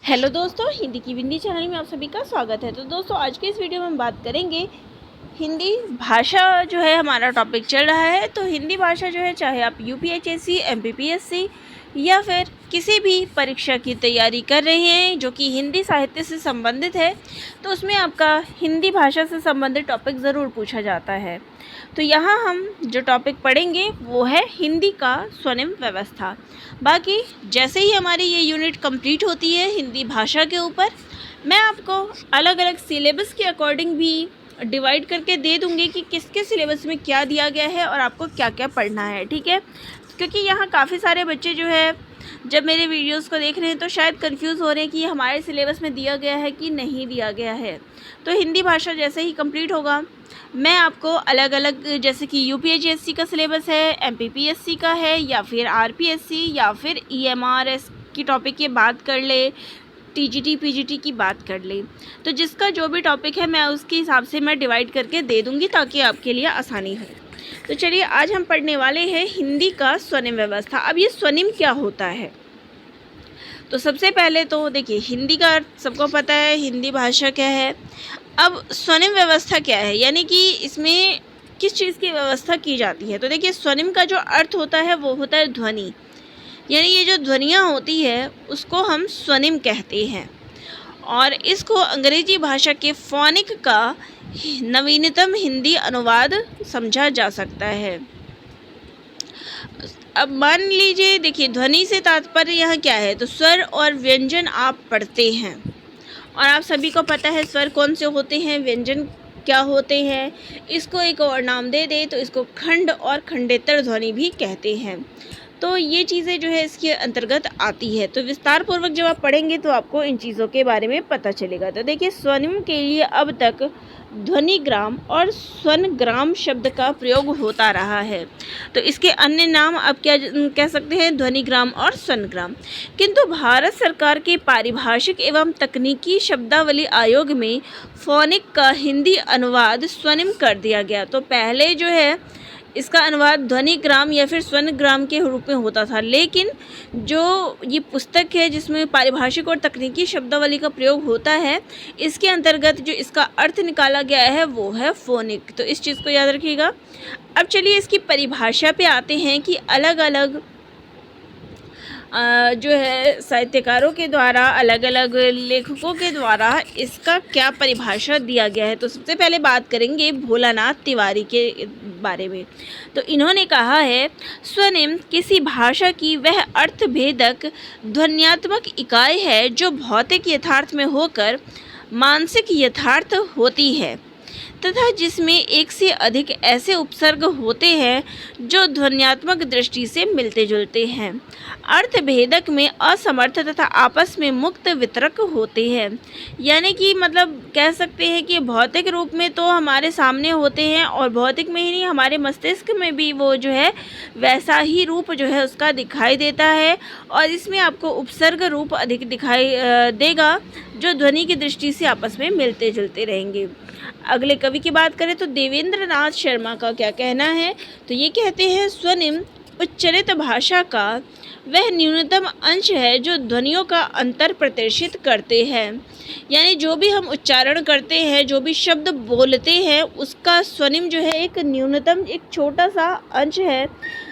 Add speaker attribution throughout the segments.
Speaker 1: Hello दोस्तों, हिंदी की windy channel में आप सभी का स्वागत है। तो दोस्तों, आज के इस वीडियो में हम बात करेंगे हिंदी भाषा। जो है हमारा टॉपिक चल रहा है, तो हिंदी भाषा जो है, चाहे आप यूपीएचएससी, एमपीपीएससी या फिर किसी भी परीक्षा की तैयारी कर रहे हैं जो कि हिंदी साहित्य से संबंधित है, तो उसमें आपका हिंदी भाषा से संबंधित टॉपिक ज़रूर पूछा जाता है। तो यहाँ हम जो टॉपिक पढ़ेंगे वो है हिंदी का स्वनिम व्यवस्था। बाकी जैसे ही हमारी ये यूनिट कंप्लीट होती है हिंदी भाषा के ऊपर, मैं आपको अलग अलग सिलेबस के अकॉर्डिंग भी डिवाइड करके दे दूँगी कि किसके सिलेबस में क्या दिया गया है और आपको क्या क्या पढ़ना है, ठीक है। क्योंकि यहाँ काफ़ी सारे बच्चे जो है जब मेरे वीडियोस को देख रहे हैं तो शायद कंफ्यूज हो रहे हैं कि हमारे सिलेबस में दिया गया है कि नहीं दिया गया है। तो हिंदी भाषा जैसे ही कंप्लीट होगा, मैं आपको अलग अलग, जैसे कि यूपीएचएससी का सिलेबस है, एमपीपीएससी का है, या फिर आरपीएससी या फिर ईएमआरएस की टॉपिक की बात कर ले, टीजीटी पीजीटी की बात कर ले, तो जिसका जो भी टॉपिक है मैं उसके हिसाब से मैं डिवाइड करके दे दूँगी ताकि आपके लिए आसानी हो। तो चलिए, आज हम पढ़ने वाले हैं हिंदी का स्वनिम व्यवस्था। अब ये स्वनिम क्या होता है, तो सबसे पहले तो देखिए, हिंदी का अर्थ सबको पता है, हिंदी भाषा क्या है। अब स्वनिम व्यवस्था क्या है, यानी कि इसमें किस चीज़ की व्यवस्था की जाती है। तो देखिए, स्वनिम का जो अर्थ होता है वो होता है ध्वनि, यानी ये जो ध्वनियाँ होती है उसको हम स्वनिम कहते हैं, और इसको अंग्रेजी भाषा के फोनिक का नवीनतम हिंदी अनुवाद समझा जा सकता है। अब मान लीजिए, देखिए, ध्वनि से तात्पर्य यहाँ क्या है, तो स्वर और व्यंजन आप पढ़ते हैं, और आप सभी को पता है स्वर कौन से होते हैं, व्यंजन क्या होते हैं। इसको एक और नाम दे दे तो इसको खंड और खंडेतर ध्वनि भी कहते हैं। तो ये चीज़ें जो है इसके अंतर्गत आती है। तो विस्तार पूर्वक जब आप पढ़ेंगे तो आपको इन चीज़ों के बारे में पता चलेगा। तो देखिए, स्वनिम के लिए अब तक ध्वनिग्राम और स्वनग्राम शब्द का प्रयोग होता रहा है। तो इसके अन्य नाम आप क्या कह सकते हैं, ध्वनिग्राम और स्वनग्राम। किंतु भारत सरकार के पारिभाषिक एवं तकनीकी शब्दावली आयोग में फोनिक का हिंदी अनुवाद स्वनिम कर दिया गया। तो पहले जो है इसका अनुवाद ध्वनिग्राम या फिर स्वनग्राम के रूप में होता था, लेकिन जो ये पुस्तक है जिसमें पारिभाषिक और तकनीकी शब्दावली का प्रयोग होता है, इसके अंतर्गत जो इसका अर्थ निकाला गया है वो है फोनिक। तो इस चीज़ को याद रखिएगा। अब चलिए इसकी परिभाषा पे आते हैं कि अलग अलग जो है साहित्यकारों के द्वारा, अलग अलग लेखकों के द्वारा इसका क्या परिभाषा दिया गया है। तो सबसे पहले बात करेंगे भोलानाथ तिवारी के बारे में। तो इन्होंने कहा है, स्वनिम किसी भाषा की वह अर्थभेदक ध्वन्यात्मक इकाई है जो भौतिक यथार्थ में होकर मानसिक यथार्थ होती है तथा जिसमें एक से अधिक ऐसे उपसर्ग होते हैं जो ध्वन्यात्मक दृष्टि से मिलते जुलते हैं, अर्थभेदक में असमर्थ तथा आपस में मुक्त वितरक होते हैं। यानी कि मतलब कह सकते हैं कि भौतिक रूप में तो हमारे सामने होते हैं, और भौतिक में ही नहीं, हमारे मस्तिष्क में भी वो जो है वैसा ही रूप जो है उसका दिखाई देता है, और इसमें आपको उपसर्ग रूप अधिक दिखाई देगा जो ध्वनि की दृष्टि से आपस में मिलते जुलते रहेंगे। अगले कवि की बात करें तो देवेंद्र नाथ शर्मा का क्या कहना है, तो ये कहते हैं, स्वनिम उच्चरित भाषा का वह न्यूनतम अंश है जो ध्वनियों का अंतर प्रदर्शित करते हैं। यानी जो भी हम उच्चारण करते हैं, जो भी शब्द बोलते हैं, उसका स्वनिम जो है एक न्यूनतम, एक छोटा सा अंश है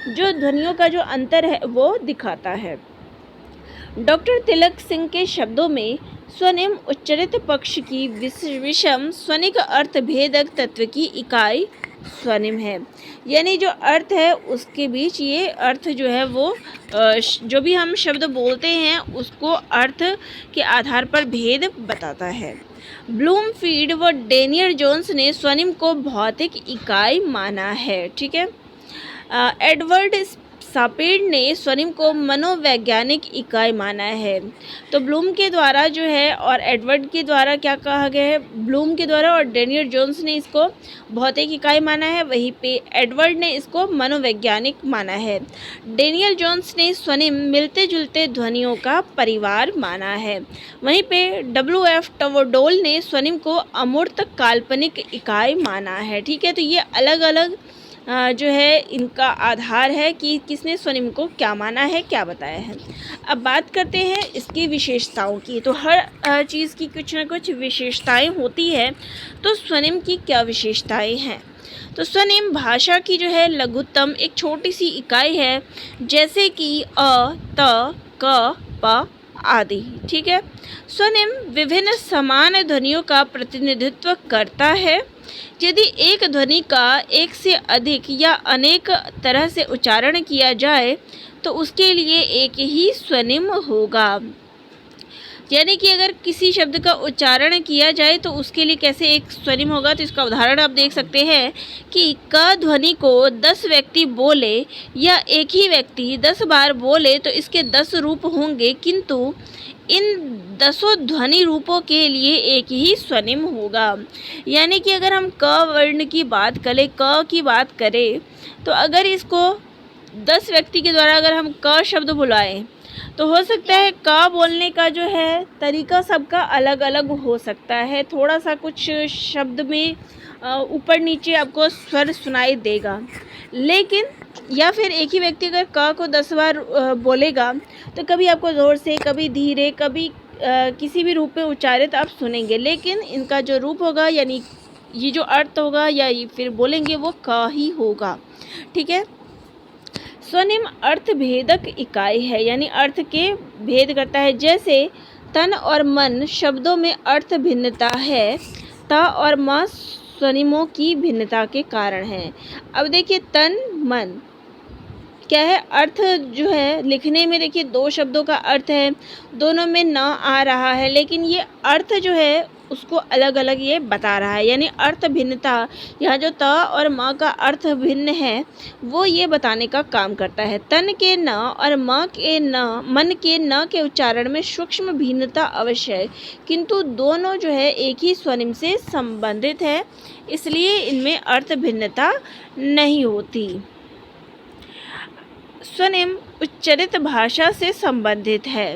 Speaker 1: जो ध्वनियों का जो अंतर है वो दिखाता है। डॉक्टर तिलक सिंह के शब्दों में स्वनिम उच्चरित पक्ष की विषम स्वनिक अर्थभेदक तत्व की इकाई स्वनिम है। यानी जो अर्थ है उसके बीच ये अर्थ जो है वो जो भी हम शब्द बोलते हैं उसको अर्थ के आधार पर भेद बताता है। ब्लूमफील्ड व डेनियल जोन्स ने स्वनिम को भौतिक इकाई माना है, ठीक है। एडवर्ड सापेड ने स्वनिम को मनोवैज्ञानिक इकाई माना है। तो ब्लूम के द्वारा जो है, और एडवर्ड के द्वारा क्या कहा गया है, ब्लूम के द्वारा और डेनियल जोन्स ने इसको भौतिक इकाई माना है, वहीं पे एडवर्ड ने इसको मनोवैज्ञानिक माना है। डेनियल जोन्स ने स्वनिम मिलते जुलते ध्वनियों का परिवार माना है, वहीं पे WF टवोडोल ने स्वनिम को अमूर्त काल्पनिक इकाई माना है, ठीक है। तो ये अलग अलग जो है इनका आधार है कि किसने स्वनिम को क्या माना है, क्या बताया है। अब बात करते हैं इसकी विशेषताओं की। तो हर चीज़ की कुछ ना कुछ विशेषताएं होती है, तो स्वनिम की क्या विशेषताएं हैं। तो स्वनिम भाषा की जो है लघुत्तम एक छोटी सी इकाई है, जैसे कि अ, त, क, प आदि। ठीक है। स्वनिम विभिन्न समान ध्वनियों का प्रतिनिधित्व करता है। यदि एक ध्वनि का एक से अधिक या अनेक तरह से उच्चारण किया जाए तो उसके लिए एक ही स्वनिम होगा। यानी कि अगर किसी शब्द का उच्चारण किया जाए तो उसके लिए कैसे एक स्वनिम होगा। तो इसका उदाहरण आप देख सकते हैं कि क ध्वनि को 10 व्यक्ति बोले या एक ही व्यक्ति 10 बार बोले तो इसके 10 रूप होंगे, किंतु इन 10 ध्वनि रूपों के लिए एक ही स्वनिम होगा। यानी कि अगर हम क वर्ण की बात करें, क की बात करें, तो अगर इसको 10 व्यक्ति के द्वारा अगर हम क शब्द बुलाएं तो हो सकता है क बोलने का जो है तरीका सबका अलग अलग हो सकता है। थोड़ा सा कुछ शब्द में ऊपर नीचे आपको स्वर सुनाई देगा, लेकिन या फिर एक ही व्यक्ति अगर क को 10 बार बोलेगा तो कभी आपको ज़ोर से, कभी धीरे, कभी किसी भी रूप में उच्चारित आप सुनेंगे, लेकिन इनका जो रूप होगा यानी ये जो अर्थ होगा या फिर बोलेंगे वो क ही होगा। ठीक है। स्वनिम अर्थ भेदक इकाई है, यानी अर्थ के भेद करता है। जैसे तन और मन शब्दों में अर्थ भिन्नता है, त और म स्वनिमों की भिन्नता के कारण है। अब देखिए तन मन क्या है, अर्थ जो है लिखने में देखिए 2 शब्दों का अर्थ है, दोनों में न आ रहा है, लेकिन ये अर्थ जो है उसको अलग अलग ये बता रहा है। यानी अर्थ भिन्नता, यहाँ जो त और म का अर्थ भिन्न है वो ये बताने का काम करता है। तन के न और म के न, मन के न के उच्चारण में सूक्ष्म भिन्नता अवश्य है, किंतु दोनों जो है एक ही स्वनिम से संबंधित है, इसलिए इनमें अर्थ भिन्नता नहीं होती। स्वनिम उच्चरित भाषा से संबंधित है,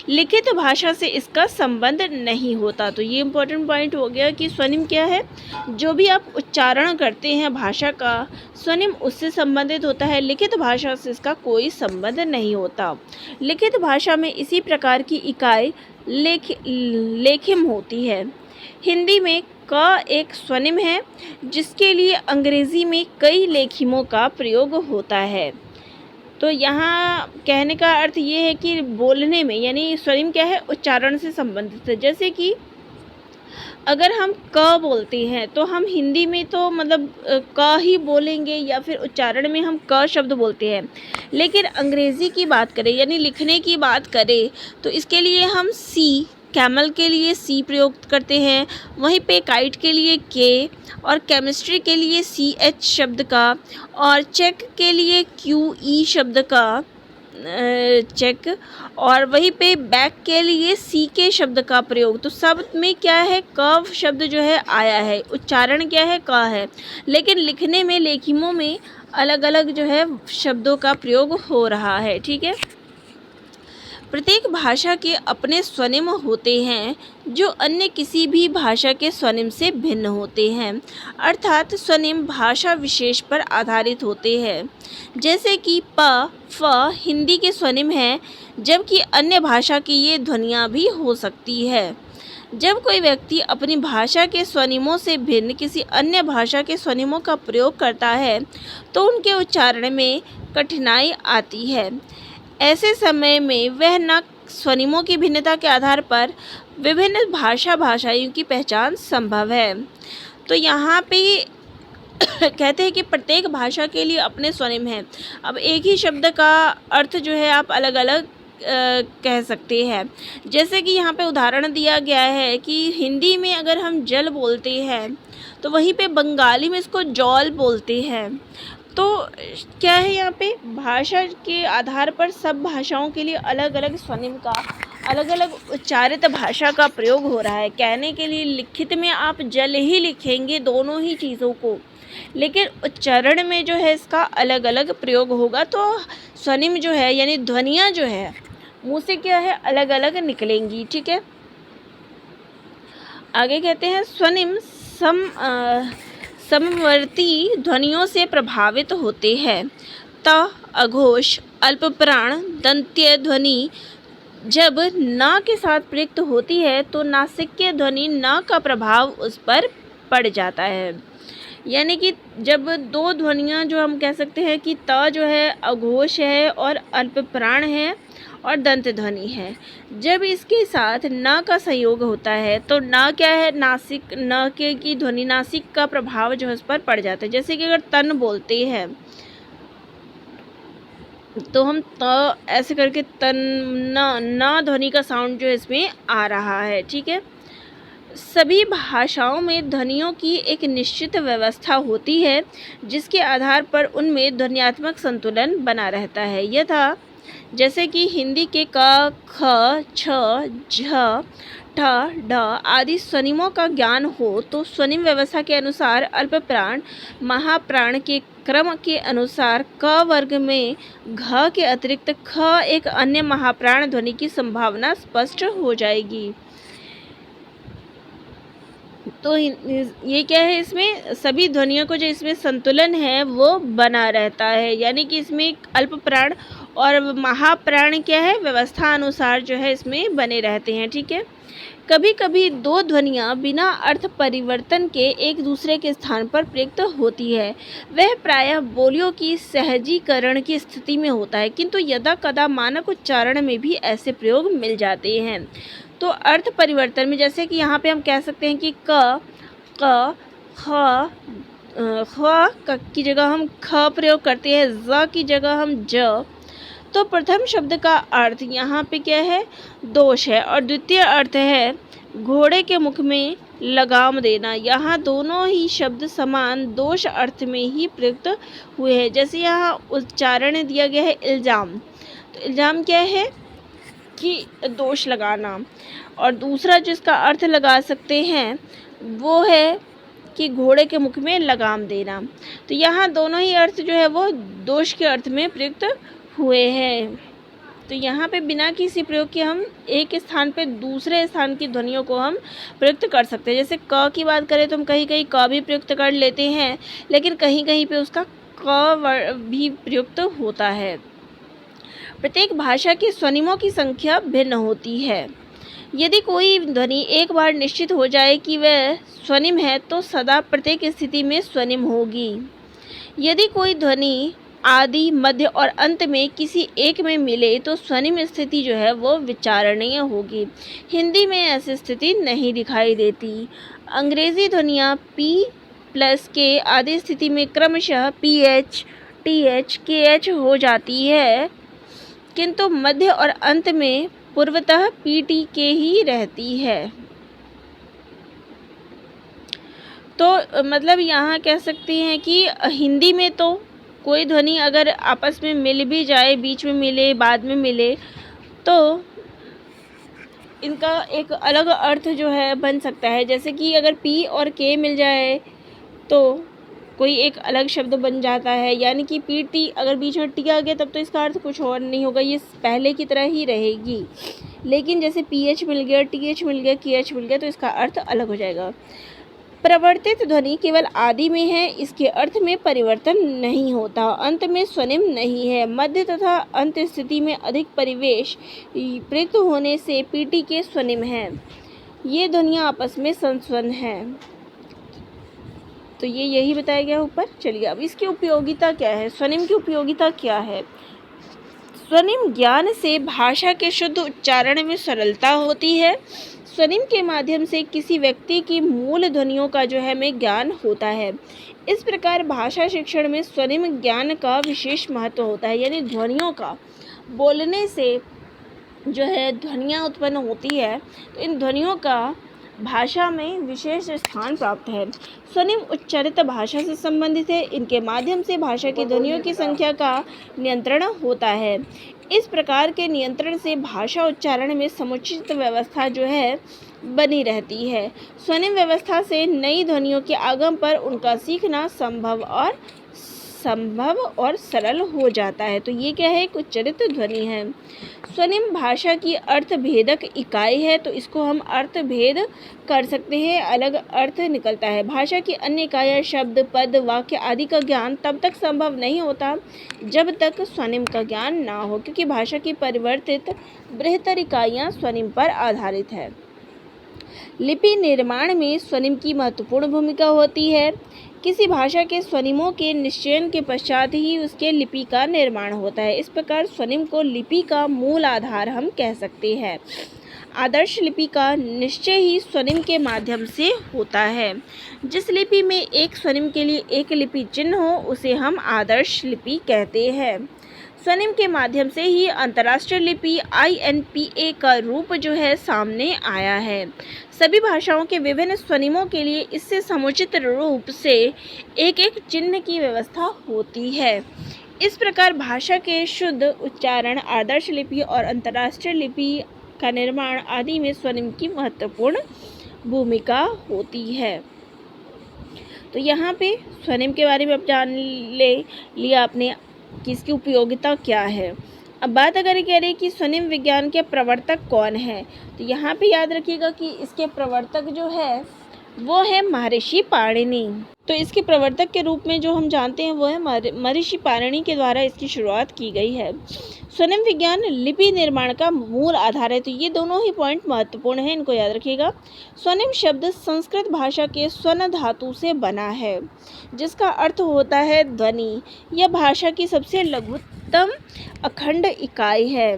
Speaker 1: लिखित भाषा से इसका संबंध नहीं होता। तो ये इम्पोर्टेंट पॉइंट हो गया कि स्वनिम क्या है, जो भी आप उच्चारण करते हैं भाषा का, स्वनिम उससे संबंधित होता है, लिखित भाषा से इसका कोई संबंध नहीं होता। लिखित भाषा में इसी प्रकार की इकाई लेखिम होती है। हिंदी में क एक स्वनिम है, जिसके लिए अंग्रेजी में कई लेखिमों का प्रयोग होता है। तो यहाँ कहने का अर्थ ये है कि बोलने में यानी स्वनिम क्या है, उच्चारण से संबंधित है। जैसे कि अगर हम क बोलते हैं तो हम हिंदी में तो मतलब क ही बोलेंगे या फिर उच्चारण में हम क शब्द बोलते हैं, लेकिन अंग्रेज़ी की बात करें यानी लिखने की बात करें तो इसके लिए हम सी, कैमल के लिए सी प्रयोग करते हैं, वहीं पे काइट के लिए के, और केमिस्ट्री के लिए सी एच शब्द का, और चेक के लिए क्यू ई शब्द का चेक, और वहीं पे बैक के लिए सी के शब्द का प्रयोग। तो सब में क्या है, क शब्द जो है आया है, उच्चारण क्या है, क है, लेकिन लिखने में लेखिमों में अलग अलग जो है शब्दों का प्रयोग हो रहा है। ठीक है। प्रत्येक भाषा के अपने स्वनिम होते हैं जो अन्य किसी भी भाषा के स्वनिम से भिन्न होते हैं, अर्थात स्वनिम भाषा विशेष पर आधारित होते हैं। जैसे कि प, फ हिंदी के स्वनिम हैं, जबकि अन्य भाषा की ये ध्वनियाँ भी हो सकती है। जब कोई व्यक्ति अपनी भाषा के स्वनिमों से भिन्न किसी अन्य भाषा के स्वनिमों का प्रयोग करता है तो उनके उच्चारण में कठिनाई आती है। ऐसे समय में वह न स्वनिमों की भिन्नता के आधार पर विभिन्न भाषाइयों की पहचान संभव है। तो यहाँ पे कहते हैं कि प्रत्येक भाषा के लिए अपने स्वनिम हैं। अब एक ही शब्द का अर्थ जो है आप अलग अलग कह सकते हैं। जैसे कि यहाँ पे उदाहरण दिया गया है कि हिंदी में अगर हम जल बोलते हैं तो वहीं पे बंगाली में इसको जौल बोलते हैं। तो क्या है, यहाँ पे भाषा के आधार पर सब भाषाओं के लिए अलग अलग स्वनिम का, अलग अलग उच्चारित भाषा का प्रयोग हो रहा है। कहने के लिए लिखित में आप जल ही लिखेंगे दोनों ही चीज़ों को, लेकिन उच्चारण में जो है इसका अलग अलग प्रयोग होगा। तो स्वनिम जो है यानी ध्वनियाँ जो है मुँह से क्या है अलग अलग निकलेंगी। ठीक है। आगे कहते हैं स्वनिम समवर्ती ध्वनियों से प्रभावित होते हैं। त अघोष अल्पप्राण दंत्य ध्वनि जब न के साथ प्रयुक्त होती है तो नासिक्य ध्वनि न का प्रभाव उस पर पड़ जाता है। यानी कि जब दो ध्वनियाँ जो हम कह सकते हैं कि त जो है अघोष है और अल्पप्राण है और दंत ध्वनि है, जब इसके साथ न का संयोग होता है तो न क्या है, नासिक न के की ध्वनि नासिक का प्रभाव जो है उस पर पड़ जाता है। जैसे कि अगर तन बोलते हैं तो हम त ऐसे करके तन न ध्वनि का साउंड जो है इसमें आ रहा है। ठीक है, सभी भाषाओं में ध्वनियों की एक निश्चित व्यवस्था होती है जिसके आधार पर उनमें ध्वन्यात्मक संतुलन बना रहता है। यथा जैसे कि हिंदी के क, ख, छ, झ, ठ, ढ आदि स्वनिमों का ज्ञान हो तो स्वनिम व्यवस्था के अनुसार अल्पप्राण महाप्राण के क्रम के अनुसार क वर्ग में घ के अतिरिक्त ख एक अन्य महाप्राण ध्वनि की संभावना स्पष्ट हो जाएगी। तो ये क्या है, इसमें सभी ध्वनियों को जो इसमें संतुलन है वो बना रहता है। यानी कि इसमें अल्प प्राण और महाप्राण क्या है, व्यवस्था अनुसार जो है इसमें बने रहते हैं। ठीक है, कभी कभी दो ध्वनियाँ बिना अर्थ परिवर्तन के एक दूसरे के स्थान पर प्रयुक्त होती है। वह प्रायः बोलियों की सहजीकरण की स्थिति में होता है, किंतु यदा कदा मानक उच्चारण में भी ऐसे प्रयोग मिल जाते हैं। तो अर्थ परिवर्तन में जैसे कि यहाँ पे हम कह सकते हैं कि क, ख, ख की जगह हम ख प्रयोग करते हैं, ज की जगह हम ज। तो प्रथम शब्द का अर्थ यहाँ पे क्या है, दोष है, और द्वितीय अर्थ है घोड़े के मुख में लगाम देना। यहाँ दोनों ही शब्द समान दोष अर्थ में ही प्रयुक्त हुए हैं। जैसे यहाँ उच्चारण दिया गया है इल्जाम, तो इल्जाम क्या है कि दोष लगाना, और दूसरा जिसका अर्थ लगा सकते हैं वो है कि घोड़े के मुख में लगाम देना। तो यहाँ दोनों ही अर्थ जो है वो दोष के अर्थ में प्रयुक्त हुए हैं। तो यहाँ पे बिना किसी प्रयोग के हम एक स्थान पे दूसरे स्थान की ध्वनियों को हम प्रयुक्त कर सकते हैं। जैसे क की बात करें तो हम कहीं कहीं क भी प्रयुक्त कर लेते हैं, लेकिन कहीं कहीं पे उसका क भी प्रयुक्त होता है। प्रत्येक भाषा के स्वनिमों की संख्या भिन्न होती है। यदि कोई ध्वनि एक बार निश्चित हो जाए कि वह स्वनिम है तो सदा प्रत्येक स्थिति में स्वनिम होगी। यदि कोई ध्वनि आदि मध्य और अंत में किसी एक में मिले तो स्वनिम स्थिति जो है वो विचारणीय होगी। हिंदी में ऐसी स्थिति नहीं दिखाई देती। अंग्रेजी ध्वनियाँ पी प्लस के आदि स्थिति में क्रमशः पीएच, टीएच, केएच हो जाती है, किंतु मध्य और अंत में पूर्वतः पीटी के ही रहती है। तो मतलब यहाँ कह सकते हैं कि हिंदी में तो कोई ध्वनि अगर आपस में मिल भी जाए, बीच में मिले, बाद में मिले, तो इनका एक अलग अर्थ जो है बन सकता है। जैसे कि अगर पी और के मिल जाए तो कोई एक अलग शब्द बन जाता है। यानी कि पी टी अगर बीच में टी आ गया तब तो इसका अर्थ कुछ और नहीं होगा, ये पहले की तरह ही रहेगी। लेकिन जैसे पी एच मिल गया, टी एच मिल गया, के एच मिल गया तो इसका अर्थ अलग हो जाएगा। प्रवर्तित ध्वनि केवल आदि में है, इसके अर्थ में परिवर्तन नहीं होता। अंत में स्वनिम नहीं है। मध्य तथा अंत स्थिति में अधिक परिवेश प्रयुक्त होने से पीटी के स्वनिम है। ये ध्वनियाँ आपस में संस्वन हैं। तो ये यही बताया गया ऊपर। चलिए अब इसकी उपयोगिता क्या है, स्वनिम की उपयोगिता क्या है। स्वनिम ज्ञान से भाषा के शुद्ध उच्चारण में सरलता होती है। स्वनिम के माध्यम से किसी व्यक्ति की मूल ध्वनियों का जो है हमें ज्ञान होता है। इस प्रकार भाषा शिक्षण में स्वनिम ज्ञान का विशेष महत्व होता है। यानी ध्वनियों का बोलने से जो है ध्वनियाँ उत्पन्न होती है, तो इन ध्वनियों का भाषा में विशेष स्थान प्राप्त है। स्वनिम उच्चारित भाषा से संबंधित है। इनके माध्यम से भाषा की ध्वनियों की संख्या का नियंत्रण होता है। इस प्रकार के नियंत्रण से भाषा उच्चारण में समुचित व्यवस्था जो है बनी रहती है। स्वनिम व्यवस्था से नई ध्वनियों के आगम पर उनका सीखना संभव और संभव और सरल हो जाता है। तो ये क्या है, एक उच्चरित ध्वनि है। स्वनिम भाषा की अर्थभेदक इकाई है, तो इसको हम अर्थभेद कर सकते हैं, अलग अर्थ निकलता है। भाषा की अन्य इकाइयाँ शब्द, पद, वाक्य आदि का ज्ञान तब तक संभव नहीं होता जब तक स्वनिम का ज्ञान ना हो, क्योंकि भाषा की परिवर्तित बृहत्तर इकाइयाँ स्वनिम पर आधारित है। लिपि निर्माण में स्वनिम की महत्वपूर्ण भूमिका होती है। किसी भाषा के स्वनिमों के निश्चयन के पश्चात ही उसके लिपि का निर्माण होता है। इस प्रकार स्वनिम को लिपि का मूल आधार हम कह सकते हैं। आदर्श लिपि का निश्चय ही स्वनिम के माध्यम से होता है। जिस लिपि में एक स्वनिम के लिए एक लिपि चिन्ह हो उसे हम आदर्श लिपि कहते हैं। स्वनिम के माध्यम से ही अंतर्राष्ट्रीय लिपि INPA का रूप जो है सामने आया है। सभी भाषाओं के विभिन्न स्वनिमों के लिए इससे समुचित रूप से एक एक चिन्ह की व्यवस्था होती है। इस प्रकार भाषा के शुद्ध उच्चारण, आदर्श लिपि और अंतर्राष्ट्रीय लिपि का निर्माण आदि में स्वनिम की महत्वपूर्ण भूमिका होती है। तो यहाँ पे स्वनिम के बारे में अब जान लिया आपने कि इसकी उपयोगिता क्या है। अब बात अगर करें कि स्वनिम विज्ञान के प्रवर्तक कौन है, तो यहाँ पे याद रखिएगा कि इसके प्रवर्तक जो है वो है महर्षि पाणिनि। तो इसके प्रवर्तक के रूप में जो हम जानते हैं वो है महर्षि पाणिनि के द्वारा इसकी शुरुआत की गई है। स्वनिम विज्ञान लिपि निर्माण का मूल आधार है। तो ये दोनों ही पॉइंट महत्वपूर्ण हैं, इनको याद रखिएगा। स्वनिम शब्द संस्कृत भाषा के स्वन धातु से बना है, जिसका अर्थ होता है ध्वनि। यह भाषा की सबसे लघुतम अखंड इकाई है।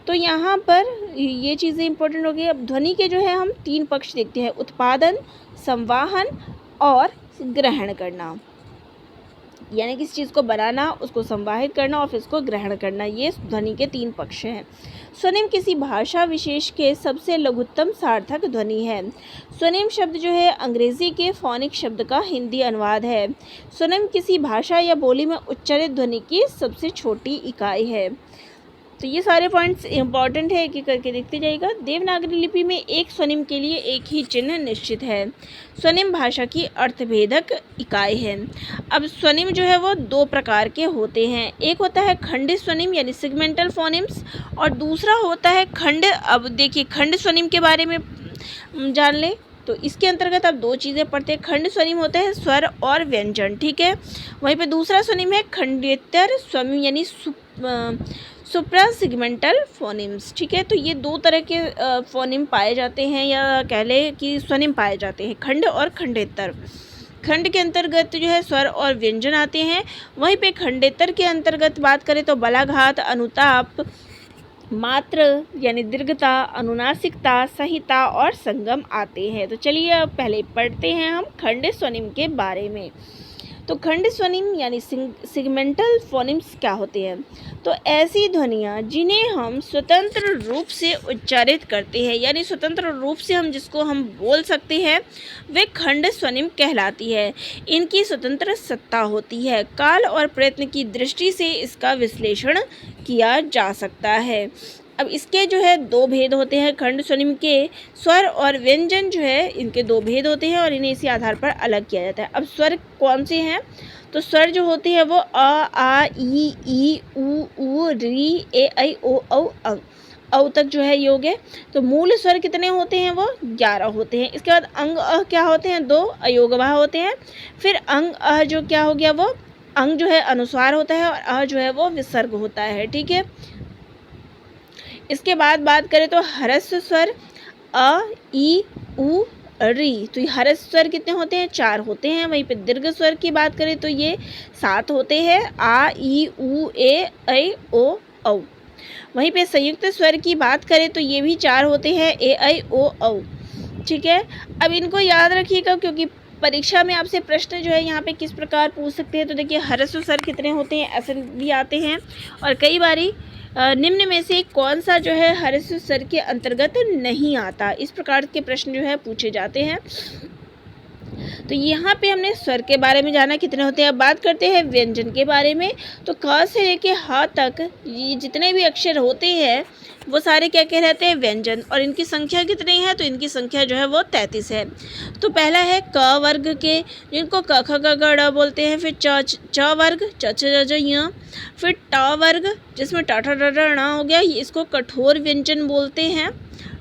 Speaker 1: तो यहाँ पर ये चीज़ें इंपॉर्टेंट हो गई। अब ध्वनि के जो है हम 3 पक्ष देखते हैं, उत्पादन, संवाहन और ग्रहण करना। यानी किसी चीज़ को बनाना, उसको संवाहित करना और फिर उसको ग्रहण करना, ये ध्वनि के 3 पक्ष हैं। स्वनिम किसी भाषा विशेष के सबसे लघुत्तम सार्थक ध्वनि है। स्वनिम शब्द जो है अंग्रेजी के फोनिक शब्द का हिंदी अनुवाद है। स्वनिम किसी भाषा या बोली में उच्चारित ध्वनि की सबसे छोटी इकाई है। तो ये सारे पॉइंट्स इंपॉर्टेंट है, एक एक करके देखते जाइएगा। देवनागरी लिपि में एक स्वनिम के लिए एक ही चिन्ह निश्चित है। स्वनिम भाषा की अर्थभेदक इकाई है। अब स्वनिम जो है वो 2 प्रकार के होते हैं। एक होता है खंडित स्वनिम यानी सेगमेंटल फोनिम्स, और दूसरा होता है खंड। अब देखिए खंड स्वनिम के बारे में जान ले, तो इसके अंतर्गत आप 2 चीज़ें पढ़ते हैं। खंड स्वनिम होते हैं स्वर और व्यंजन, ठीक है। वहीं पे दूसरा स्वनिम है खंडेतर स्वनिम यानी सुप्रासेगमेंटल फोनिम्स, ठीक है। तो ये 2 तरह के फोनिम पाए जाते हैं, या कह ले कि स्वनिम पाए जाते हैं, खंड और खंडेतर। खंड के अंतर्गत जो है स्वर और व्यंजन आते हैं। वहीं पे खंडेतर के अंतर्गत बात करें तो बलाघात, अनुताप, मात्र यानी दीर्घता, अनुनासिकता, संहिता और संगम आते हैं। तो चलिए अब पहले पढ़ते हैं हम खंडित स्वनिम के बारे में। तो खंडित स्वनिम यानी सेगमेंटल फोनिम्स क्या होते हैं? तो ऐसी ध्वनियाँ जिन्हें हम स्वतंत्र रूप से उच्चारित करते हैं, यानी स्वतंत्र रूप से हम जिसको हम बोल सकते हैं, वे खंडित स्वनिम कहलाती है। इनकी स्वतंत्र सत्ता होती है। काल और प्रयत्न की दृष्टि से इसका विश्लेषण किया जा सकता है। अब इसके जो है 2 भेद होते हैं खंड स्वनिम के। स्वर और व्यंजन जो है इनके 2 भेद होते हैं और इन्हें इसी आधार पर अलग किया जाता है। अब स्वर कौन से हैं? तो स्वर जो होते हैं वो अ, आ, ई, उ, री, ए, ऐ, ओ, औ, औ तक जो है योग है। तो मूल स्वर कितने होते हैं? वो 11 होते हैं। इसके बाद अंग क्या होते हैं? 2 अयोगवाह होते हैं। फिर अंग जो क्या हो गया, वो अंग जो है अनुस्वार होता है और जो है वो विसर्ग होता है, ठीक है। इसके बाद बात करें तो ह्रस्व स्वर अ, ई, उ, री। तो ये ह्रस्व स्वर कितने होते हैं? 4 होते हैं। वहीं पे दीर्घ स्वर की बात करें तो ये 7 होते हैं, आ, ई, उ, ए, ऐ, ओ, औ। वहीं पे संयुक्त स्वर की बात करें तो ये भी 4 होते हैं, ए, ऐ, ओ, औ, ठीक है। अब इनको याद रखिएगा क्योंकि परीक्षा में आपसे प्रश्न जो है यहाँ पे किस प्रकार पूछ सकते हैं। तो देखिए ह्रस्व स्वर कितने होते हैं, ऐसे भी आते हैं। और कई बारी निम्न में से कौन सा जो है ह्रस्व स्वर के अंतर्गत नहीं आता, इस प्रकार के प्रश्न जो है पूछे जाते हैं। तो यहाँ पे हमने स्वर के बारे में जाना कितने होते हैं। अब बात करते हैं व्यंजन के बारे में। तो क से लेके ह तक ये जितने भी अक्षर होते हैं वो सारे क्या कहलाते हैं, व्यंजन। और इनकी संख्या कितनी है, तो इनकी संख्या जो है वो 33 है। तो पहला है क वर्ग के, जिनको क ख ग घ ड़ बोलते हैं। फिर च वर्ग, च छ ज झ ञ। फिर ट वर्ग, जिसमें ट ठ ड ढ़ ण हो गया, इसको कठोर व्यंजन बोलते हैं,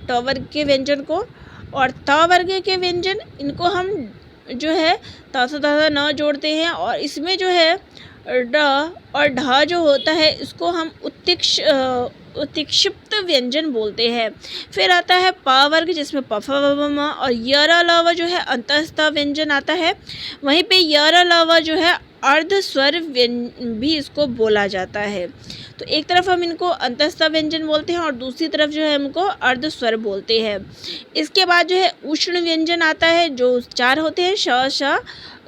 Speaker 1: ट वर्ग के व्यंजन को। और त वर्ग के व्यंजन, इनको हम जो है ता सा न जोड़ते हैं, और इसमें जो है ड और ढ जो होता है, इसको हम उत्क्षिप्त व्यंजन बोलते हैं। फिर आता है प वर्ग, जिसमें प फ व ब म, और य र ल व जो है अंतस्थ व्यंजन आता है। वहीं पे य र ल व जो है अर्ध स्वर भी इसको बोला जाता है। तो एक तरफ हम इनको अंतस्थ व्यंजन बोलते हैं और दूसरी तरफ जो है हमको अर्ध स्वर बोलते हैं। इसके बाद जो है उष्ण व्यंजन आता है, जो 4 होते हैं, श श,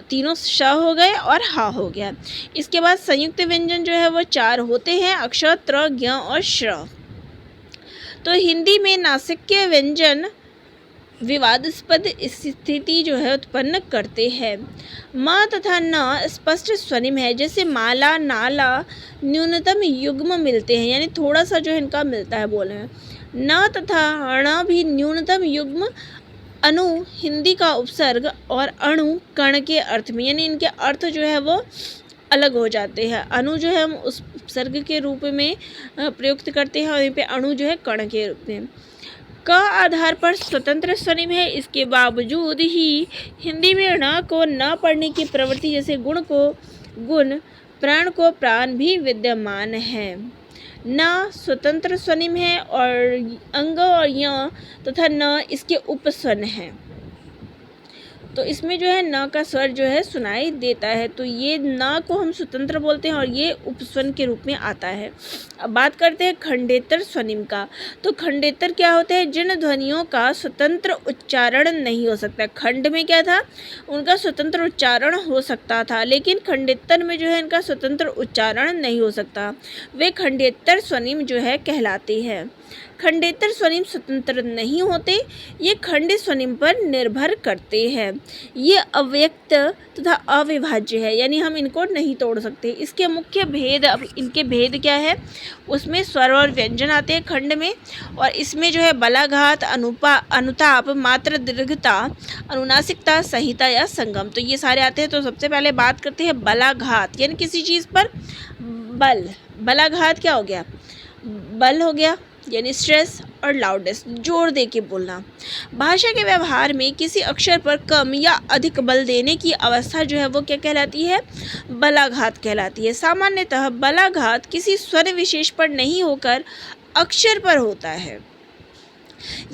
Speaker 1: तीनों श हो गए और हा हो गया। इसके बाद संयुक्त व्यंजन जो है वो 4 होते हैं, अक्ष, त्र, ज्ञ और श्र। तो हिंदी में नासिक्य व्यंजन विवादास्पद स्थिति जो है उत्पन्न करते हैं। म तथा न स्पष्ट स्वनिम है, जैसे माला, नाला न्यूनतम युग्म मिलते हैं, यानी थोड़ा सा जो है इनका मिलता है बोलने में। न तथा ण भी न्यूनतम युग्म, अणु हिंदी का उपसर्ग और अणु कण के अर्थ में, यानी इनके अर्थ जो है वो अलग हो जाते हैं। अणु जो है हम उस उपसर्ग के रूप में प्रयुक्त करते हैं, और यहाँ पे अणु जो है कण के रूप में। क आधार पर स्वतंत्र स्वनिम है, इसके बावजूद ही हिंदी में ण को न पढ़ने की प्रवृत्ति, जैसे गुण को गुण, प्राण को प्राण भी विद्यमान है। न स्वतंत्र स्वनिम है, और अंग और य तथा न इसके उपस्वन हैं। तो इसमें जो है न का स्वर जो है सुनाई देता है, तो ये न को हम स्वतंत्र बोलते हैं और ये उपस्वन के रूप में आता है। अब बात करते हैं खंडेतर स्वनिम का। तो खंडेतर क्या होता है, जिन ध्वनियों का स्वतंत्र उच्चारण नहीं हो सकता। खंड में क्या था, उनका स्वतंत्र उच्चारण हो सकता था, लेकिन खंडेतर में जो है इनका स्वतंत्र उच्चारण नहीं हो सकता, वे खंडेतर स्वनिम जो है कहलाते हैं। खंडेतर स्वनिम स्वतंत्र नहीं होते, ये खंड स्वनिम पर निर्भर करते हैं। ये अव्यक्त तथा अविभाज्य है, यानी हम इनको नहीं तोड़ सकते। इसके मुख्य भेद, अब इनके भेद क्या है, उसमें स्वर और व्यंजन आते हैं खंड में, और इसमें जो है बलाघात, अनुताप, मात्र दीर्घता, अनुनासिकता, संहिता या संगम, तो ये सारे आते हैं। तो सबसे पहले बात करते हैं बलाघात, यानी किसी चीज़ पर बल। बलाघात क्या हो गया, बल हो गया, यानी स्ट्रेस और लाउडेस्ट, जोर दे के बोलना। भाषा के व्यवहार में किसी अक्षर पर कम या अधिक बल देने की अवस्था जो है वो क्या कहलाती है, बलाघात कहलाती है। सामान्यतः बलाघात किसी स्वर विशेष पर नहीं होकर अक्षर पर होता है,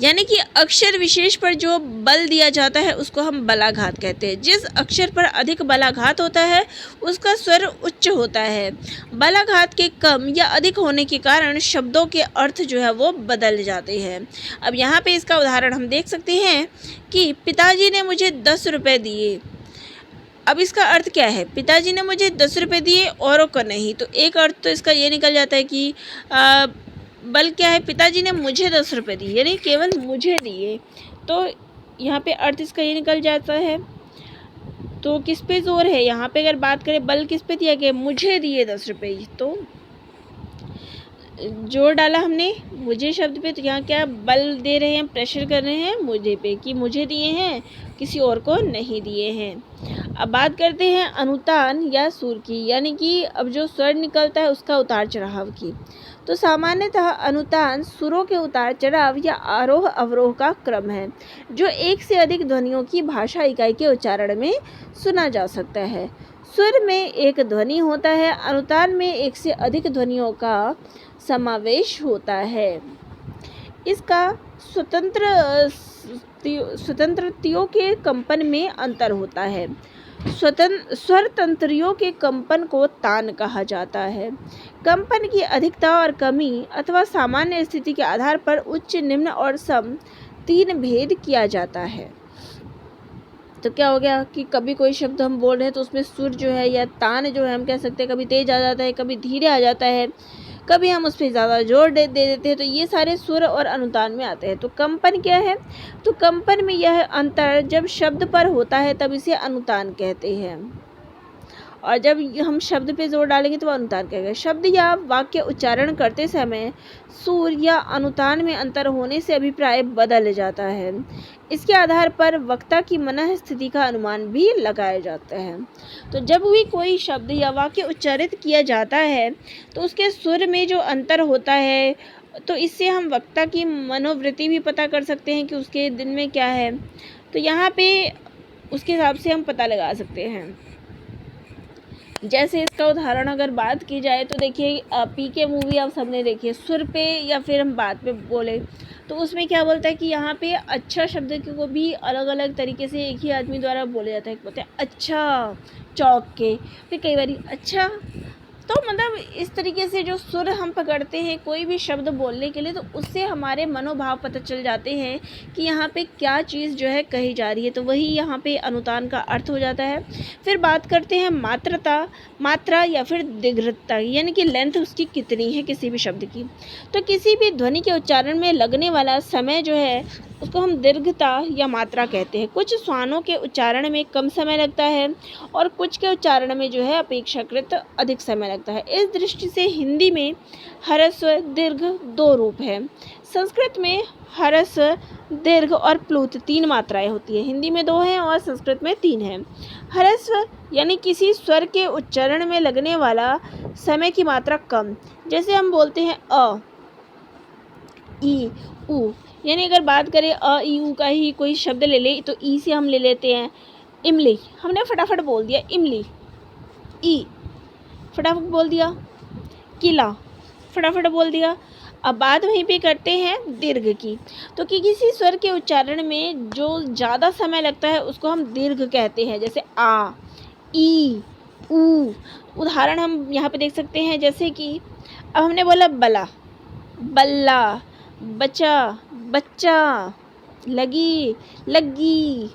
Speaker 1: यानी कि अक्षर विशेष पर जो बल दिया जाता है उसको हम बलाघात कहते हैं। जिस अक्षर पर अधिक बलाघात होता है उसका स्वर उच्च होता है। बलाघात के कम या अधिक होने के कारण शब्दों के अर्थ जो है वो बदल जाते हैं। अब यहाँ पे इसका उदाहरण हम देख सकते हैं कि पिताजी ने मुझे 10 रुपये दिए। अब इसका अर्थ क्या है, पिताजी ने मुझे 10 रुपये दिए, औरों को नहीं। तो एक अर्थ तो इसका ये निकल जाता है कि बल क्या है, पिताजी ने मुझे 10 रुपये दिए, यानी केवल मुझे दिए, तो यहाँ पे अर्थ इसका ये निकल जाता है। तो किस पे जोर है, यहाँ पे अगर बात करें बल किस पे दिया गया, मुझे दिए 10 रुपये, तो जोर डाला हमने मुझे शब्द पे, तो यहाँ क्या बल दे रहे हैं, प्रेशर कर रहे हैं मुझे पे, कि मुझे दिए हैं, किसी और को नहीं दिए हैं। अब बात करते हैं अनुतान या सुर की, यानी कि अब जो स्वर निकलता है उसका उतार चढ़ाव की। तो सामान्यतः अनुतान सुरों के उतार चढ़ाव या आरोह अवरोह का क्रम है, जो एक से अधिक ध्वनियों की भाषा इकाई के उच्चारण में सुना जा सकता है। सुर में एक ध्वनि होता है, अनुतान में एक से अधिक ध्वनियों का समावेश होता है। इसका स्वतंत्रियों के कंपन में अंतर होता है। स्वर तंत्रियों के कंपन को तान कहा जाता है। कंपन की अधिकता और कमी अथवा सामान्य स्थिति के आधार पर उच्च, निम्न और सम 3 भेद किया जाता है। तो क्या हो गया कि कभी कोई शब्द हम बोल रहे हैं तो उसमें सुर जो है या तान जो है हम कह सकते हैं, कभी तेज आ जाता है, कभी धीरे आ जाता है, कभी हम उस पर ज़्यादा जोर दे देते हैं, तो ये सारे सुर और अनुतान में आते हैं। तो कंपन क्या है, तो कंपन में यह अंतर जब शब्द पर होता है तब इसे अनुतान कहते हैं, और जब हम शब्द पे जोर डालेंगे तो वह अनुतान कहेगा। शब्द या वाक्य उच्चारण करते समय सुर या अनुतान में अंतर होने से अभिप्राय बदल जाता है। इसके आधार पर वक्ता की मनः स्थिति का अनुमान भी लगाया जाता है। तो जब भी कोई शब्द या वाक्य उच्चारित किया जाता है तो उसके सुर में जो अंतर होता है, तो इससे हम वक्ता की मनोवृत्ति भी पता कर सकते हैं कि उसके दिन में क्या है। तो यहाँ पे उसके हिसाब से हम पता लगा सकते हैं। जैसे इसका उदाहरण अगर बात की जाए तो देखिए, पीके मूवी आप सबने देखी है। सुर पे या फिर हम बात पे बोले तो उसमें क्या बोलता है कि यहाँ पे अच्छा शब्द को भी अलग अलग तरीके से एक ही आदमी द्वारा बोला जाता है। बोलते हैं अच्छा चौक के, फिर कई बार अच्छा। तो मतलब इस तरीके से जो सुर हम पकड़ते हैं कोई भी शब्द बोलने के लिए, तो उससे हमारे मनोभाव पता चल जाते हैं कि यहाँ पे क्या चीज़ जो है कही जा रही है। तो वही यहाँ पे अनुतान का अर्थ हो जाता है। फिर बात करते हैं मात्रा या फिर दीर्घता, यानी कि लेंथ उसकी कितनी है किसी भी शब्द की। तो किसी भी ध्वनि के उच्चारण में लगने वाला समय जो है उसको हम दीर्घता या मात्रा कहते हैं। कुछ स्वानों के उच्चारण में कम समय लगता है और कुछ के उच्चारण में जो है अपेक्षाकृत अधिक समय लगता है। इस दृष्टि से हिंदी में ह्रस्व दीर्घ दो रूप है। संस्कृत में ह्रस्व दीर्घ और प्लुत 3 मात्राएं होती है। हिंदी में 2 हैं और संस्कृत में 3 हैं। ह्रस्व यानी किसी स्वर के उच्चारण में लगने वाला समय की मात्रा कम, जैसे हम बोलते हैं अ, ई, उ। यानी अगर बात करें अ, ई, उ का ही कोई शब्द ले ले तो ई से हम ले लेते हैं इमली। हमने फटाफट बोल दिया इमली। ई फटाफट बोल दिया। किला फटाफट बोल दिया। अब बात वहीं पे करते हैं दीर्घ की। तो कि किसी स्वर के उच्चारण में जो ज़्यादा समय लगता है उसको हम दीर्घ कहते हैं। जैसे आ, ई, उ। उदाहरण हम यहाँ पे देख सकते हैं, जैसे कि अब हमने बोला बला, बल्ला, बचा, बच्चा, लगी, लग्गी।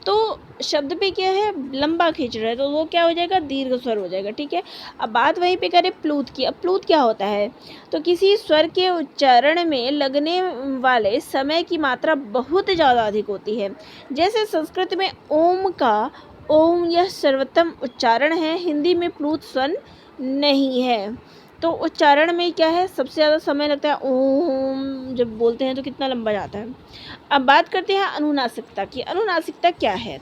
Speaker 1: तो शब्द पे क्या है, लंबा खींच रहा है, तो वो क्या हो जाएगा, दीर्घ स्वर हो जाएगा। ठीक है। अब बात वहीं पे करें प्लूत की। अब प्लूत क्या होता है, तो किसी स्वर के उच्चारण में लगने वाले समय की मात्रा बहुत ज़्यादा अधिक होती है। जैसे संस्कृत में ओम का ओम यह सर्वोत्तम उच्चारण है, हिंदी में प्लूत स्वर नहीं है। तो उच्चारण में क्या है, सबसे ज़्यादा समय लगता है ओम, जब बोलते हैं तो कितना लंबा जाता है। अब बात करते हैं अनुनासिकता की। अनुनासिकता क्या है,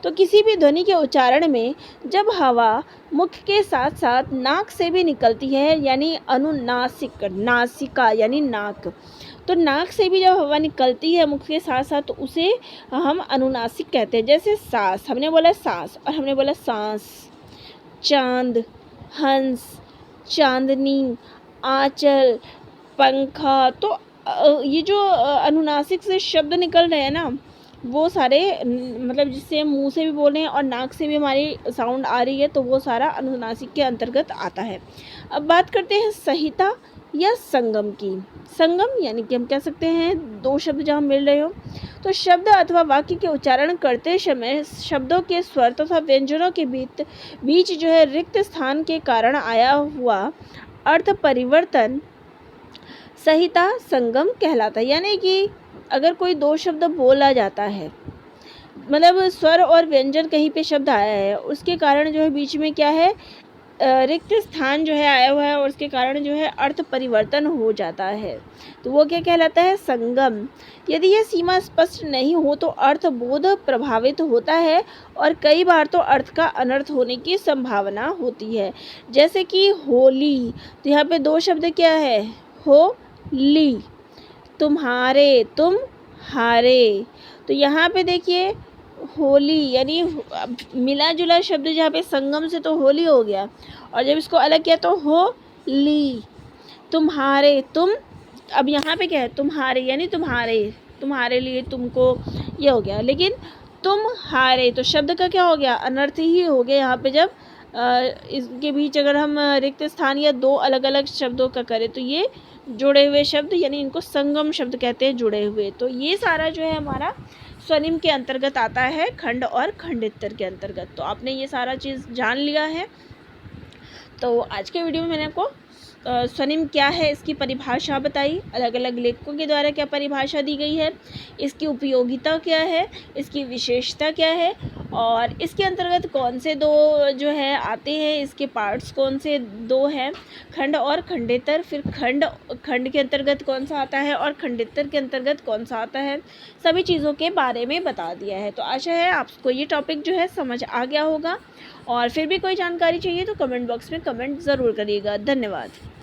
Speaker 1: तो किसी भी ध्वनि के उच्चारण में जब हवा मुख के साथ साथ नाक से भी निकलती है, यानी अनुनासिक, नासिका यानी नाक, तो नाक से भी जब हवा निकलती है मुख के साथ साथ तो उसे हम अनुनासिक कहते हैं। जैसे सांस, हमने बोला सांस और हमने बोला सांस। चांद, हंस, चांदनी, आंचल, पंखा। तो ये जो अनुनासिक से शब्द निकल रहे हैं ना, वो सारे मतलब जिससे हम मुंह से भी बोल रहे हैं और नाक से भी हमारी साउंड आ रही है, तो वो सारा अनुनासिक के अंतर्गत आता है। अब बात करते हैं संहिता या संगम की। संगम यानी कि हम कह सकते हैं 2 शब्द जहाँ मिल रहे हो, तो शब्द अथवा वाक्य के उच्चारण करते समय शब्दों के स्वर तथा व्यंजनों के बीच जो है रिक्त स्थान के कारण आया हुआ अर्थ परिवर्तन संहिता संगम कहलाता है। यानी कि अगर कोई 2 शब्द बोला जाता है, मतलब स्वर और व्यंजन कहीं पे शब्द आया है, उसके कारण जो है बीच में क्या है, रिक्त स्थान जो है आया हुआ है और उसके कारण जो है अर्थ परिवर्तन हो जाता है, तो वो क्या कहलाता है, संगम। यदि यह सीमा स्पष्ट नहीं हो तो अर्थ बोध प्रभावित होता है और कई बार तो अर्थ का अनर्थ होने की संभावना होती है। जैसे कि होली, तो यहाँ पे 2 शब्द क्या है, हो ली, तुम्हारे, तुम हारे। तो यहाँ पे देखिए होली यानी मिला जुला शब्द, जहाँ पे संगम से तो होली हो गया और जब इसको अलग किया तो हो ली, तुम्हारे, तुम। अब यहाँ पे क्या है, तुम्हारे यानी तुम्हारे, तुम्हारे लिए, तुमको, ये हो गया। लेकिन तुम हारे, तो शब्द का क्या हो गया, अनर्थ ही हो गया। यहाँ पे जब इसके बीच अगर हम रिक्त स्थान या 2 अलग अलग शब्दों का करें तो ये जुड़े हुए शब्द, यानी इनको संगम शब्द कहते हैं, जुड़े हुए। तो ये सारा जो है हमारा स्वनिम के अंतर्गत आता है, खंड और खंडितर के अंतर्गत। तो आपने ये सारा चीज़ जान लिया है। तो आज के वीडियो में मैंने आपको स्वनिम क्या है इसकी परिभाषा बताई, अलग अलग लेखकों के द्वारा क्या परिभाषा दी गई है, इसकी उपयोगिता क्या है, इसकी विशेषता क्या है और इसके अंतर्गत कौन से दो जो है आते हैं, इसके पार्ट्स कौन से दो हैं, खंड और खंडेतर, फिर खंड खंड के अंतर्गत कौन सा आता है और खंडेतर के अंतर्गत कौन सा आता है, सभी चीज़ों के बारे में बता दिया है। तो आशा है आपको ये टॉपिक जो है समझ आ गया होगा, और फिर भी कोई जानकारी चाहिए तो कमेंट बॉक्स में कमेंट ज़रूर करिएगा। धन्यवाद।